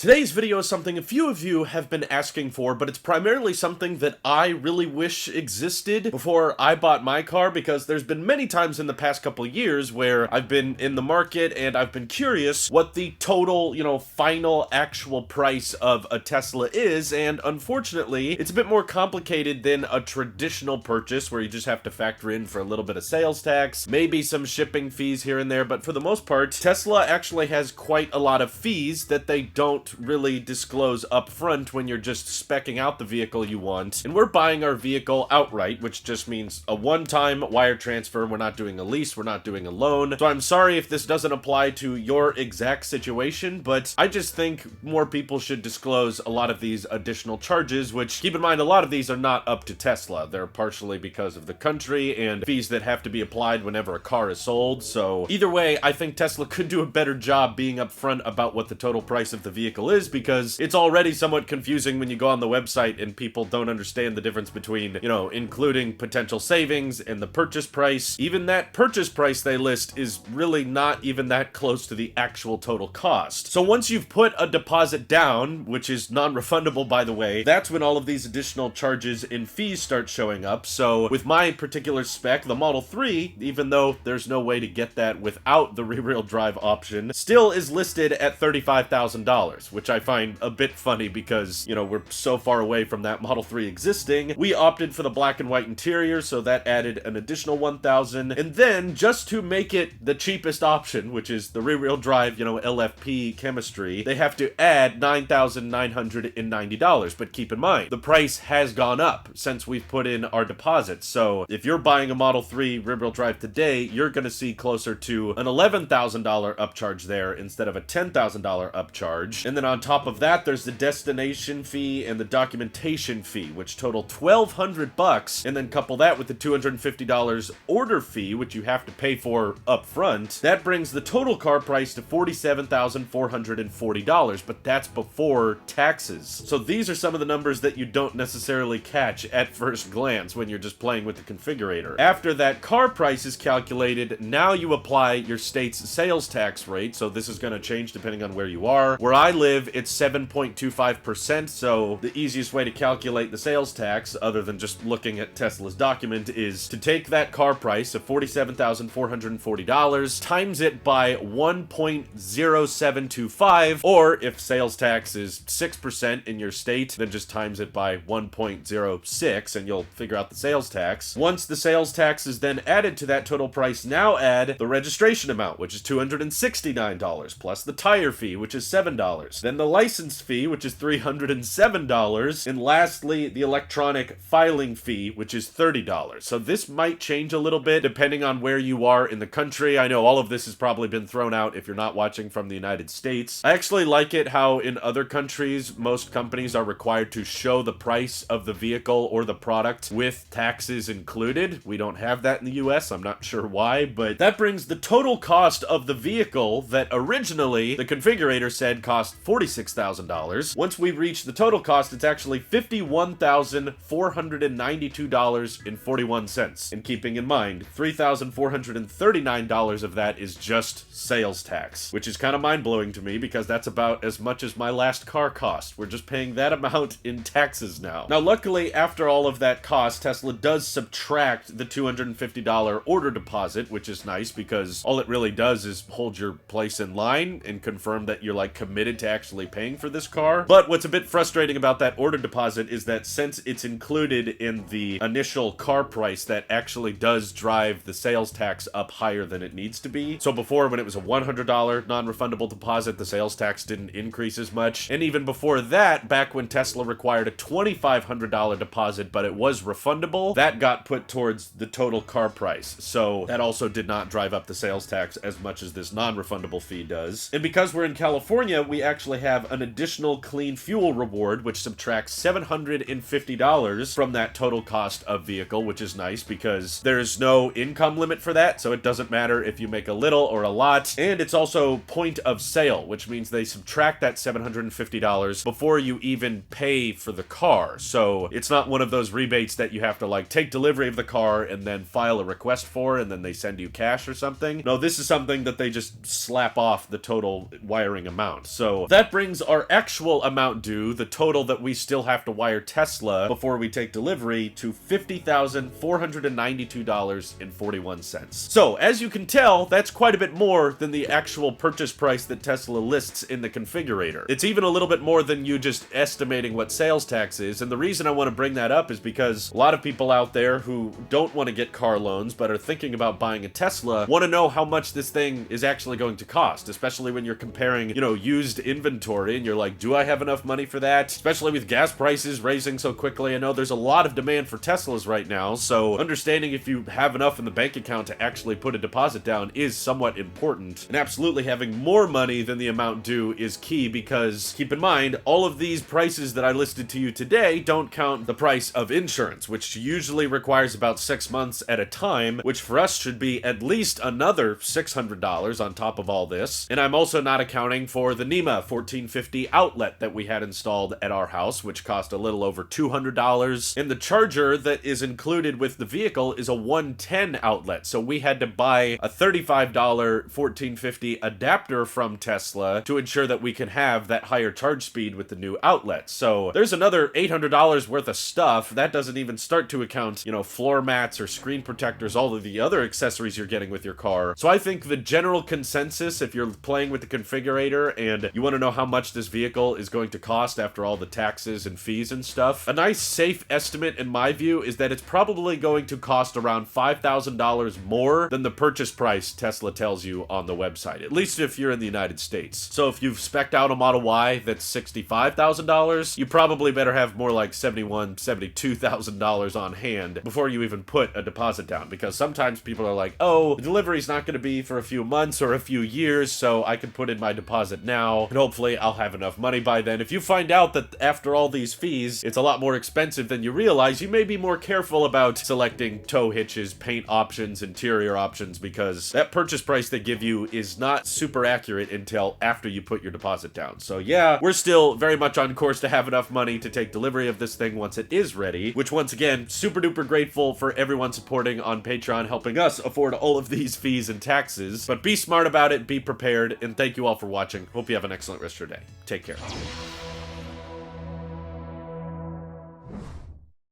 Today's video is something a few of you have been asking for, but it's primarily something that I really wish existed before I bought my car, because there's been many times in the past couple of years where I've been in the market and I've been curious what the total, final actual price of a Tesla is, and unfortunately, it's a bit more complicated than a traditional purchase where you just have to factor in for a little bit of sales tax, maybe some shipping fees here and there, but for the most part, Tesla actually has quite a lot of fees that they don't really disclose up front when you're just speccing out the vehicle you want. And we're buying our vehicle outright, which just means a one-time wire transfer. We're not doing a lease, we're not doing a loan. So I'm sorry if this doesn't apply to your exact situation, but I just think more people should disclose a lot of these additional charges, which, keep in mind, a lot of these are not up to Tesla. They're partially because of the country and fees that have to be applied whenever a car is sold. So either way, I think Tesla could do a better job being upfront about what the total price of the vehicle is, because it's already somewhat confusing when you go on the website and people don't understand the difference between, including potential savings and the purchase price. Even that purchase price they list is really not even that close to the actual total cost. So once you've put a deposit down, which is non-refundable by the way, that's when all of these additional charges and fees start showing up. So with my particular spec, the Model 3, even though there's no way to get that without the rear-wheel drive option, still is listed at $35,000. Which I find a bit funny because, we're so far away from that Model 3 existing. We opted for the black and white interior, so that added an additional $1,000. And then, just to make it the cheapest option, which is the rear-wheel drive, LFP chemistry, they have to add $9,990. But keep in mind, the price has gone up since we've put in our deposit. So if you're buying a Model 3 rear-wheel drive today, you're going to see closer to an $11,000 upcharge there instead of a $10,000 upcharge. And then on top of that, there's the destination fee and the documentation fee, which total $1,200, and then couple that with the $250 order fee, which you have to pay for up front. That brings the total car price to $47,440, but that's before taxes. So these are some of the numbers that you don't necessarily catch at first glance when you're just playing with the configurator. After that car price is calculated, now you apply your state's sales tax rate, so this is going to change depending on where you are. Where I live, it's 7.25%, so the easiest way to calculate the sales tax, other than just looking at Tesla's document, is to take that car price of $47,440, times it by 1.0725, or if sales tax is 6% in your state, then just times it by 1.06, and you'll figure out the sales tax. Once the sales tax is then added to that total price, now add the registration amount, which is $269, plus the tire fee, which is $7. Then the license fee, which is $307, and lastly, the electronic filing fee, which is $30. So this might change a little bit depending on where you are in the country. I know all of this has probably been thrown out if you're not watching from the United States. I actually like it how in other countries, most companies are required to show the price of the vehicle or the product with taxes included. We don't have that in the US. I'm not sure why, but that brings the total cost of the vehicle that originally the configurator said cost $46,000. Once we reach the total cost, it's actually $51,492.41. And keeping in mind, $3,439 of that is just sales tax, which is kind of mind-blowing to me because that's about as much as my last car cost. We're just paying that amount in taxes now. Now, luckily, after all of that cost, Tesla does subtract the $250 order deposit, which is nice because all it really does is hold your place in line and confirm that you're committed to actually paying for this car. But what's a bit frustrating about that order deposit is that since it's included in the initial car price, that actually does drive the sales tax up higher than it needs to be. So before, when it was a $100 non-refundable deposit, the sales tax didn't increase as much. And even before that, back when Tesla required a $2,500 deposit, but it was refundable, that got put towards the total car price. So that also did not drive up the sales tax as much as this non-refundable fee does. And because we're in California, we actually have an additional clean fuel reward, which subtracts $750 from that total cost of vehicle, which is nice because there's no income limit for that, so it doesn't matter if you make a little or a lot. And it's also point of sale, which means they subtract that $750 before you even pay for the car. So it's not one of those rebates that you have to take delivery of the car and then file a request for, and then they send you cash or something. No, this is something that they just slap off the total wiring amount. So that brings our actual amount due, the total that we still have to wire Tesla before we take delivery, to $50,492.41. So, as you can tell, that's quite a bit more than the actual purchase price that Tesla lists in the configurator. It's even a little bit more than you just estimating what sales tax is, and the reason I want to bring that up is because a lot of people out there who don't want to get car loans but are thinking about buying a Tesla want to know how much this thing is actually going to cost, especially when you're comparing, you know, used inventory and you're like, do I have enough money for that? Especially with gas prices raising so quickly. I know there's a lot of demand for Teslas right now, so understanding if you have enough in the bank account to actually put a deposit down is somewhat important, and absolutely having more money than the amount due is key, because keep in mind, all of these prices that I listed to you today don't count the price of insurance, which usually requires about 6 months at a time, which for us should be at least another $600 on top of all this. And I'm also not accounting for the NEMA 1450 outlet that we had installed at our house, which cost a little over $200. And the charger that is included with the vehicle is a 110 outlet, so we had to buy a $35 1450 adapter from Tesla to ensure that we could have that higher charge speed with the new outlet. So there's another $800 worth of stuff. That doesn't even start to account, you know, floor mats or screen protectors, all of the other accessories you're getting with your car. So I think the general consensus, if you're playing with the configurator and you want to know how much this vehicle is going to cost after all the taxes and fees and stuff, a nice safe estimate in my view is that it's probably going to cost around $5,000 more than the purchase price Tesla tells you on the website, at least if you're in the United States. So if you've spec'd out a Model Y that's $65,000, you probably better have more like $71,000, $72,000 on hand before you even put a deposit down, because sometimes people are like, oh, the delivery's not going to be for a few months or a few years, so I can put in my deposit now, and hopefully I'll have enough money by then. If you find out that after all these fees, it's a lot more expensive than you realize, you may be more careful about selecting tow hitches, paint options, interior options, because that purchase price they give you is not super accurate until after you put your deposit down. So yeah, we're still very much on course to have enough money to take delivery of this thing once it is ready, which once again, super duper grateful for everyone supporting on Patreon, helping us afford all of these fees and taxes. But be smart about it, be prepared, and thank you all for watching. Hope you have an excellent rest of your day. Take care.